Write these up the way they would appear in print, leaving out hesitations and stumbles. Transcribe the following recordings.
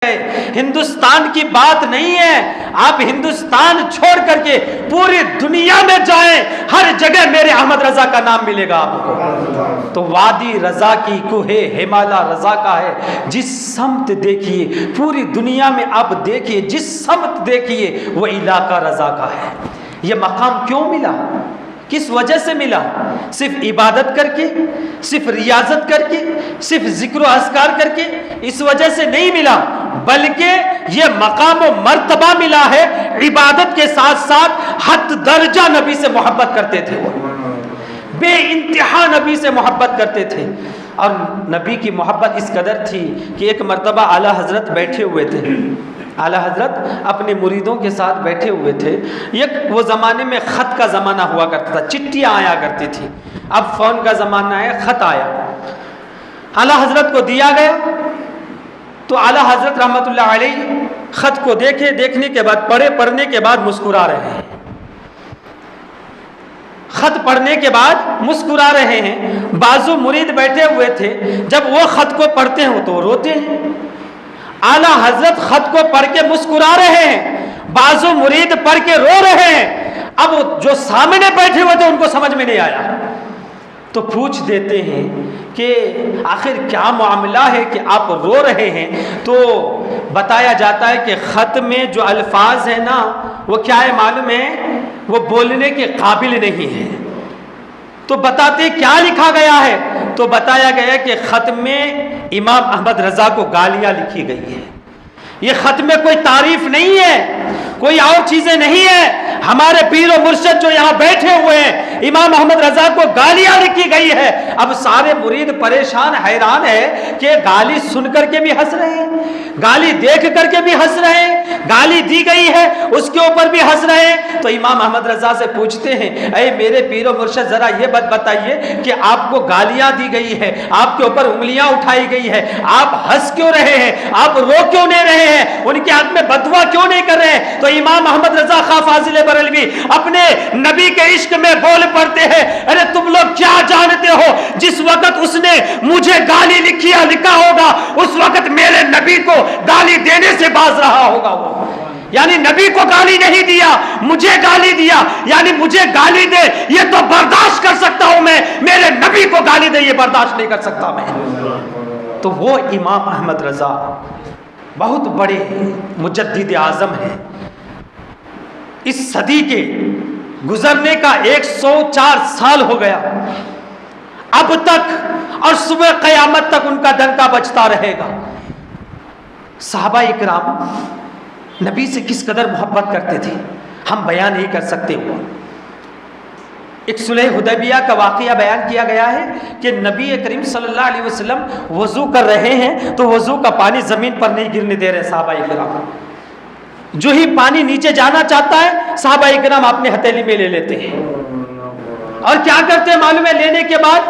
ہندوستان کی بات نہیں ہے، آپ ہندوستان چھوڑ کر کے پوری دنیا میں جائیں، ہر جگہ میرے احمد رضا کا نام ملے گا آپ کو۔ تو وادی رضا کی کوہ ہمالا رضا کا ہے، جس سمت دیکھیے پوری دنیا میں آپ دیکھیے، جس سمت دیکھیے وہ علاقہ رضا کا ہے۔ یہ مقام کیوں ملا؟ کس وجہ سے ملا؟ صرف عبادت کر کے، صرف ریاضت کر کے، صرف ذکر و اذکار کر کے اس وجہ سے نہیں ملا، بلکہ یہ مقام و مرتبہ ملا ہے عبادت کے ساتھ ساتھ حد درجہ نبی سے محبت کرتے تھے، وہ بے انتہا نبی سے محبت کرتے تھے۔ اور نبی کی محبت اس قدر تھی کہ ایک مرتبہ اعلیٰ حضرت بیٹھے ہوئے تھے، اعلیٰ حضرت اپنے مریدوں کے ساتھ بیٹھے ہوئے تھے۔ وہ زمانے میں خط کا زمانہ ہوا کرتا تھا، چٹھیاں آیا کرتی تھی، اب فون کا زمانہ ہے، خط آیا، اعلیٰ حضرت کو دیا گیا تو اعلیٰ حضرت رحمۃ اللہ علیہ خط کو دیکھنے کے بعد پڑھنے کے بعد مسکرا رہے ہیں، خط پڑھنے کے بعد مسکرا رہے ہیں۔ بازو مرید بیٹھے ہوئے تھے، جب وہ خط کو پڑھتے ہیں تو روتے ہیں۔ اعلیٰ حضرت خط کو پڑھ کے مسکرا رہے ہیں، بازو مرید پڑھ کے رو رہے ہیں۔ اب جو سامنے بیٹھے ہوئے تھے ان کو سمجھ میں نہیں آیا، تو پوچھ دیتے ہیں کہ آخر کیا معاملہ ہے کہ آپ رو رہے ہیں؟ تو بتایا جاتا ہے کہ خط میں جو الفاظ ہیں نا وہ کیا ہے معلوم ہے؟ وہ بولنے کے قابل نہیں ہے۔ تو بتاتے کیا لکھا گیا ہے؟ تو بتایا گیا کہ خط میں امام احمد رضا کو گالیاں لکھی گئی ہے۔ یہ خط میں کوئی تعریف نہیں ہے، کوئی اور چیزیں نہیں ہیں۔ ہمارے پیر و مرشد جو یہاں بیٹھے ہوئے ہیں، امام احمد رضا کو گالیاں لکھی گئی ہے۔ اب سارے مرید پریشان حیران ہے کہ گالی سن کر کے بھی ہنس رہے ہیں، گالی دیکھ کر کے بھی ہنس رہے ہیں، گالی دی گئی ہے اس کے اوپر بھی ہنس رہے ہیں۔ تو امام احمد رضا سے پوچھتے ہیں، اے میرے پیر و مرشد ذرا یہ بات بتائیے کہ آپ کو گالیاں دی گئی ہے، آپ کے اوپر انگلیاں اٹھائی گئی ہے، آپ ہنس کیوں رہے ہیں؟ آپ رو کیوں نہیں رہے ہیں؟ ان کے حق میں بددعا کیوں نہیں کر رہے ہیں؟ تو امام احمد رضا خان فاضل بریلوی اپنے نبی کے عشق میں بول پڑتے ہیں، ارے تم لوگ کیا جانتے ہو، جس وقت اس نے مجھے گالی لکھا ہوگا اس وقت میرے نبی کو گالی دینے سے باز رہا ہوگا وہ۔ یعنی نبی کو گالی نہیں دیا، مجھے گالی دیا، یعنی مجھے گالی دے یہ تو برداشت کر سکتا ہوں میں، میرے نبی کو گالی دے یہ برداشت نہیں کر سکتا میں۔ تو وہ امام احمد رضا بہت بڑے مجدد اعظم ہیں۔ اس صدی کے گزرنے کا 104 سال ہو گیا، اب تک اور صبح قیامت تک ان کا ڈنکا بجتا رہے گا۔ صحابہ اکرام نبی سے کس قدر محبت کرتے تھے ہم بیان نہیں کر سکتے۔ وہ ایک صلح حدیبیہ کا واقعہ بیان کیا گیا ہے کہ نبی کریم صلی اللہ علیہ وسلم وضو کر رہے ہیں تو وضو کا پانی زمین پر نہیں گرنے دے رہے صحابہ اکرام۔ جو ہی پانی نیچے جانا چاہتا ہے صحابہ اکرام اپنے ہتھیلی میں لے لیتے ہیں، اور کیا کرتے ہیں معلوم ہے؟ لینے کے بعد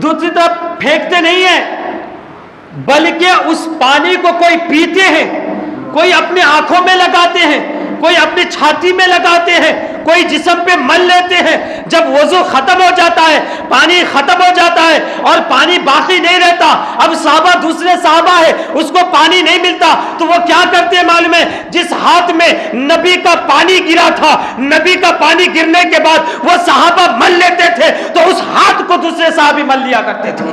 دوسری طرف پھینکتے نہیں ہیں، بلکہ اس پانی کو کوئی پیتے ہیں، کوئی اپنے آنکھوں میں لگاتے ہیں، کوئی اپنی چھاتی میں لگاتے ہیں، کوئی جسم پہ مل لیتے ہیں۔ جب وضو ختم ہو جاتا ہے، پانی ختم ہو جاتا ہے اور پانی باقی نہیں رہتا، اب صحابہ دوسرے صحابہ ہے اس کو پانی نہیں ملتا، تو وہ کیا کرتے ہیں معلوم ہے؟ جس ہاتھ میں نبی کا پانی گرا تھا، نبی کا پانی گرنے کے بعد وہ صحابہ مل لیتے تھے تو اس ہاتھ کو دوسرے صحابی مل لیا کرتے تھے۔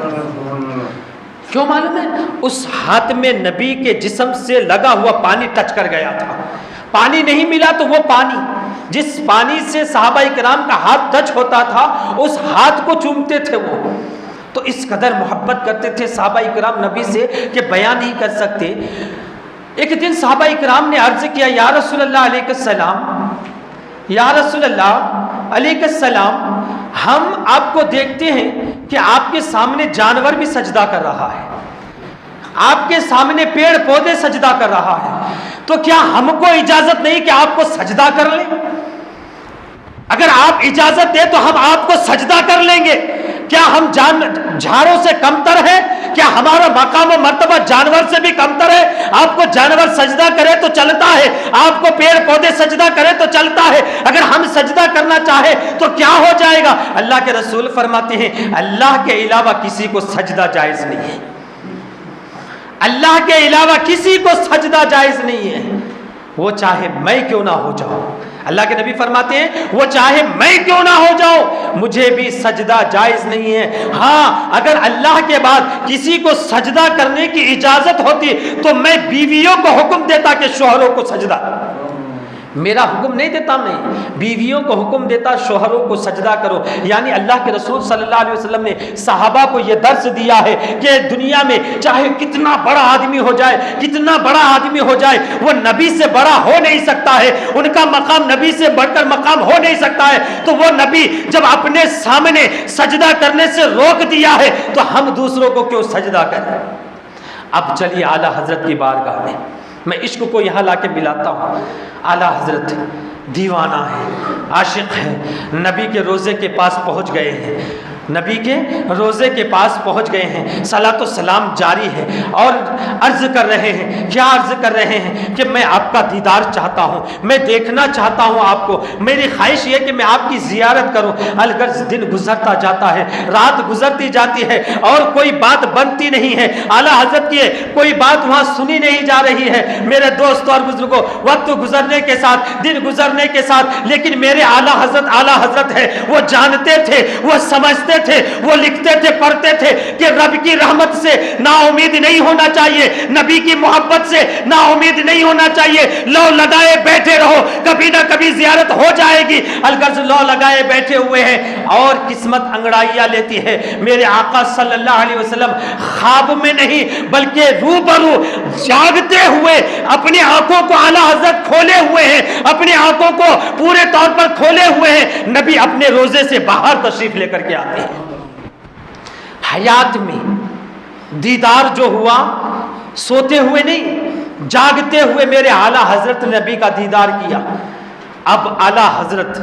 کیوں معلوم ہے؟ اس ہاتھ میں نبی کے جسم سے لگا ہوا پانی ٹچ کر گیا تھا، پانی نہیں ملا تو وہ پانی جس پانی سے صحابہ کرام کا ہاتھ ٹچ ہوتا تھا اس ہاتھ کو چومتے تھے وہ۔ تو اس قدر محبت کرتے تھے صحابہ کرام نبی سے کہ بیان نہیں کر سکتے۔ ایک دن صحابہ کرام نے عرض کیا، یا رسول اللہ علیہ السلام، یا رسول اللہ علیہ السلام، ہم آپ کو دیکھتے ہیں کہ آپ کے سامنے جانور بھی سجدہ کر رہا ہے، آپ کے سامنے پیڑ پودے سجدہ کر رہا ہے، تو کیا ہم کو اجازت نہیں کہ آپ کو سجدہ کر لیں؟ اگر آپ اجازت دیں تو ہم آپ کو سجدہ کر لیں گے۔ کیا ہم جھاڑوں سے کمتر ہیں؟ کیا ہمارا مقام و مرتبہ جانور سے بھی کمتر ہے؟ آپ کو جانور سجدہ کرے تو چلتا ہے، آپ کو پیڑ پودے سجدہ کرے تو چلتا ہے، اگر ہم سجدہ کرنا چاہے تو کیا ہو جائے گا؟ اللہ کے رسول فرماتے ہیں اللہ کے علاوہ کسی کو سجدہ جائز نہیں ہے، اللہ کے علاوہ کسی کو سجدہ جائز نہیں ہے، وہ چاہے میں کیوں نہ ہو جاؤں۔ اللہ کے نبی فرماتے ہیں وہ چاہے میں کیوں نہ ہو جاؤں مجھے بھی سجدہ جائز نہیں ہے۔ ہاں اگر اللہ کے بعد کسی کو سجدہ کرنے کی اجازت ہوتی تو میں بیویوں کو حکم دیتا کہ شوہروں کو سجدہ، میرا حکم نہیں دیتا، میں بیویوں کو حکم دیتا شوہروں کو سجدہ کرو۔ یعنی اللہ کے رسول صلی اللہ علیہ وسلم نے صحابہ کو یہ درس دیا ہے کہ دنیا میں چاہے کتنا بڑا آدمی ہو جائے، کتنا بڑا آدمی ہو جائے، وہ نبی سے بڑا ہو نہیں سکتا ہے، ان کا مقام نبی سے بڑھ کر مقام ہو نہیں سکتا ہے۔ تو وہ نبی جب اپنے سامنے سجدہ کرنے سے روک دیا ہے تو ہم دوسروں کو کیوں سجدہ کریں۔ اب چلیے اعلیٰ حضرت کی بارگاہ میں عشق کو یہاں لا کے ملاتا ہوں۔ اعلیٰ حضرت دیوانہ ہے، عاشق ہے، نبی کے روزے کے پاس پہنچ گئے ہیں، نبی کے روزے کے پاس پہنچ گئے ہیں، صلاۃ و سلام جاری ہے اور عرض کر رہے ہیں، کیا عرض کر رہے ہیں کہ میں آپ کا دیدار چاہتا ہوں، میں دیکھنا چاہتا ہوں آپ کو، میری خواہش یہ کہ میں آپ کی زیارت کروں۔ الغرض دن گزرتا جاتا ہے، رات گزرتی جاتی ہے اور کوئی بات بنتی نہیں ہے، اعلیٰ حضرت کی کوئی بات وہاں سنی نہیں جا رہی ہے۔ میرے دوست اور بزرگوں، وقت گزرنے کے ساتھ، دن گزرنے کے ساتھ، لیکن میرے اعلیٰ حضرت ہے، وہ جانتے تھے، وہ سمجھتے تھے، وہ لکھتے تھے، پڑھتے تھے کہ رب کی رحمت سے نا امید نہیں ہونا چاہیے، نبی کی محبت سے نا امید نہیں ہونا چاہیے، لو لگائے بیٹھے رہو، کبھی نہ کبھی زیارت ہو جائے گی۔ الغرض لو لگائے بیٹھے ہوئے ہیں اور قسمت انگڑائیاں لیتی ہے۔ میرے آقا صلی اللہ علیہ وسلم خواب میں نہیں بلکہ روبرو جاگتے ہوئے اپنی آنکھوں کو اعلیٰ حضرت کھولے ہوئے ہیں، اپنی آنکھوں کو پورے طور پر کھولے ہوئے ہیں، نبی اپنے روزے سے باہر تشریف لے کر کے آتے ہیں۔ حیات میں دیدار جو ہوا سوتے ہوئے نہیں، جاگتے ہوئے میرے اعلیٰ حضرت نے نبی کا دیدار کیا۔ اب اعلیٰ حضرت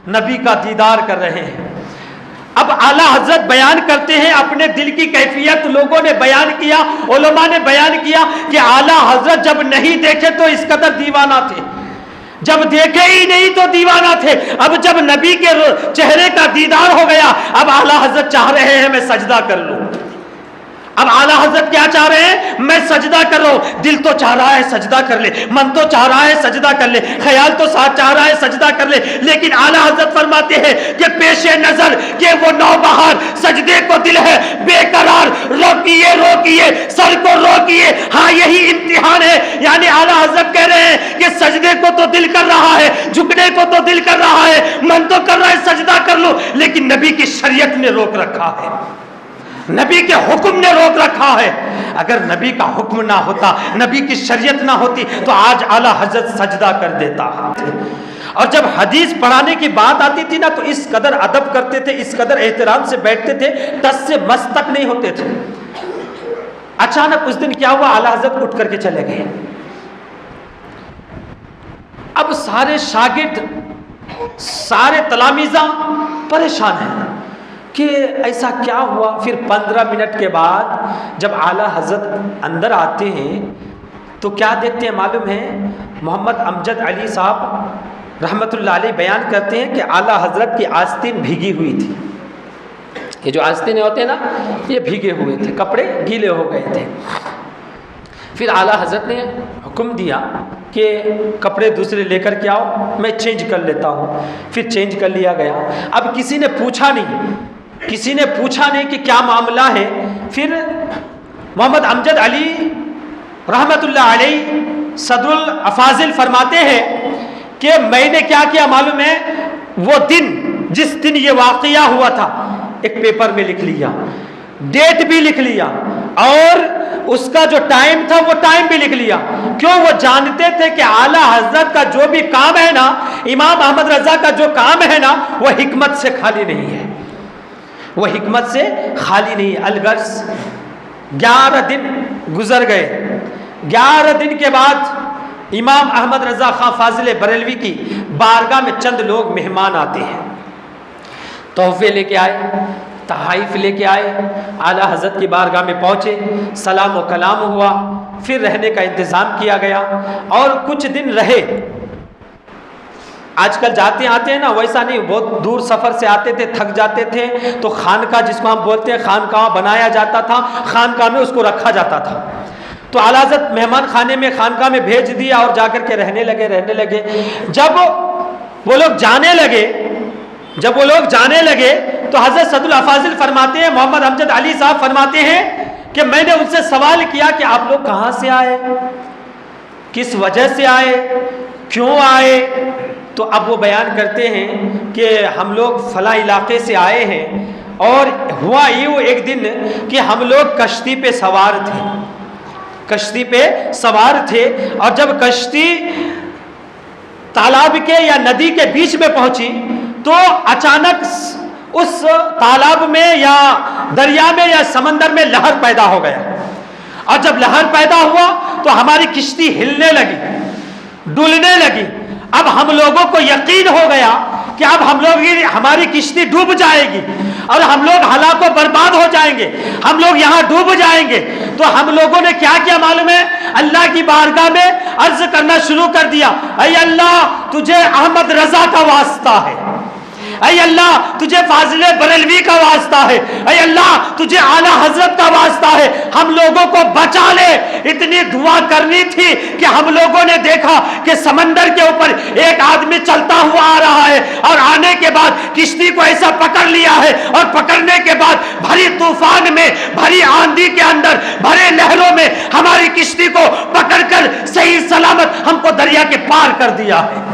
نبی کا دیدار کر رہے ہیں، اب اعلیٰ حضرت بیان کرتے ہیں اپنے دل کی کیفیت، لوگوں نے بیان کیا، علماء نے بیان کیا کہ اعلیٰ حضرت جب نہیں دیکھے تو اس قدر دیوانہ تھے، جب دیکھے ہی نہیں تو دیوانہ تھے، اب جب نبی کے چہرے کا دیدار ہو گیا اب اعلیٰ حضرت چاہ رہے ہیں میں سجدہ کر لوں۔ اب اعلیٰ حضرت کیا چاہ رہے ہیں؟ میں سجدہ کر رہا ہوں، دل تو چاہ رہا ہے سجدہ کر لے، من تو چاہ رہا ہے سجدہ کر لے، خیال تو ساتھ چاہ رہا ہے سجدہ کر لے، لیکن اعلیٰ حضرت فرماتے ہیں کہ پیش نظر کہ وہ نوبہار سجدے کو دل ہے بے قرار، روکیے سر کو روکیے، ہاں یہی امتحان ہے۔ یعنی اعلیٰ حضرت کہہ رہے ہیں کہ سجدے کو تو دل کر رہا ہے، جھکنے کو تو دل کر رہا ہے، من تو کر رہا ہے سجدہ کر لوں، لیکن نبی کی شریعت نے روک رکھا ہے، نبی کے حکم نے روک رکھا ہے۔ اگر نبی کا حکم نہ ہوتا، نبی کی شریعت نہ ہوتی تو آج اعلیٰ حضرت سجدہ کر دیتا۔ اور جب حدیث پڑھانے کی بات آتی تھی نا تو اس قدر ادب کرتے تھے، اس قدر احترام سے بیٹھتے تھے، ٹس سے مس تک نہیں ہوتے تھے۔ اچانک اس دن کیا ہوا، اعلیٰ حضرت اٹھ کر کے چلے گئے۔ اب سارے شاگرد، سارے تلامیذہ پریشان ہیں کہ ایسا کیا ہوا۔ پھر 15 منٹ کے بعد جب اعلیٰ حضرت اندر آتے ہیں تو کیا دیکھتے ہیں معلوم ہے؟ محمد امجد علی صاحب رحمت اللہ علیہ بیان کرتے ہیں کہ اعلیٰ حضرت کی آستین بھیگی ہوئی تھی۔ یہ جو آستینیں ہوتے ہیں نا یہ بھیگے ہوئے تھے، کپڑے گیلے ہو گئے تھے۔ پھر اعلیٰ حضرت نے حکم دیا کہ کپڑے دوسرے لے کر کے آؤ، میں چینج کر لیتا ہوں۔ پھر چینج کر لیا گیا۔ اب کسی نے پوچھا نہیں کہ کیا معاملہ ہے۔ پھر محمد امجد علی رحمت اللہ علیہ صدر الافاضل فرماتے ہیں کہ میں نے کیا کیا معلوم ہے؟ وہ دن جس دن یہ واقعہ ہوا تھا ایک پیپر میں لکھ لیا، ڈیٹ بھی لکھ لیا اور اس کا جو ٹائم تھا وہ ٹائم بھی لکھ لیا۔ کیوں؟ وہ جانتے تھے کہ اعلیٰ حضرت کا جو بھی کام ہے نا، امام احمد رضا کا جو کام ہے نا، وہ حکمت سے خالی نہیں ہے، وہ حکمت سے خالی نہیں ہے۔ الغرض 11 دن گزر گئے۔ 11 دن کے بعد امام احمد رضا خان فاضل بریلوی کی بارگاہ میں چند لوگ مہمان آتے ہیں، تحفے لے کے آئے، تحائف لے کے آئے، اعلیٰ حضرت کی بارگاہ میں پہنچے، سلام و کلام ہوا، پھر رہنے کا انتظام کیا گیا اور کچھ دن رہے۔ آج کل جاتے آتے ہیں نا، ویسا نہیں، بہت دور سفر سے آتے تھے، تھک جاتے تھے تو خانقاہ جس کو ہم بولتے ہیں خانقاہ بنایا جاتا تھا، خانقاہ میں اس کو رکھا جاتا تھا۔ تو اعلیٰ حضرت مہمان خانے میں خانقاہ میں بھیج دیا اور جا کر کے رہنے لگے. جب وہ لوگ جانے لگے تو حضرت سعد الافاضل فرماتے ہیں، محمد امجد علی صاحب فرماتے ہیں کہ میں نے ان سے سوال کیا کہ آپ لوگ کہاں سے آئے، کس وجہ سے آئے، کیوں آئے؟ تو اب وہ بیان کرتے ہیں کہ ہم لوگ فلاں علاقے سے آئے ہیں، اور ہوا یوں ایک دن کہ ہم لوگ کشتی پہ سوار تھے، اور جب کشتی تالاب کے یا ندی کے بیچ میں پہنچی تو اچانک اس تالاب میں یا دریا میں یا سمندر میں لہر پیدا ہو گیا، اور جب لہر پیدا ہوا تو ہماری کشتی ہلنے لگی، ڈولنے لگی. اب ہم لوگوں کو یقین ہو گیا کہ اب ہماری کشتی ڈوب جائے گی اور ہم لوگ ہلاک و برباد ہو جائیں گے، ہم لوگ یہاں ڈوب جائیں گے. تو ہم لوگوں نے کیا معلوم ہے؟ اللہ کی بارگاہ میں عرض کرنا شروع کر دیا، اے اللہ تجھے احمد رضا کا واسطہ ہے، اے اللہ تجھے فاضل بریلوی کا واسطہ ہے، اے اللہ تجھے اعلیٰ حضرت کا واسطہ ہے، ہم لوگوں کو بچا لے. اتنی دعا کرنی تھی کہ ہم لوگوں نے دیکھا کہ سمندر کے اوپر ایک آدمی چلتا ہوا آ رہا ہے، اور آنے کے بعد کشتی کو ایسا پکڑ لیا ہے، اور پکڑنے کے بعد بھری طوفان میں، بھری آندھی کے اندر، بھرے لہروں میں ہماری کشتی کو پکڑ کر صحیح سلامت ہم کو دریا کے پار کر دیا ہے.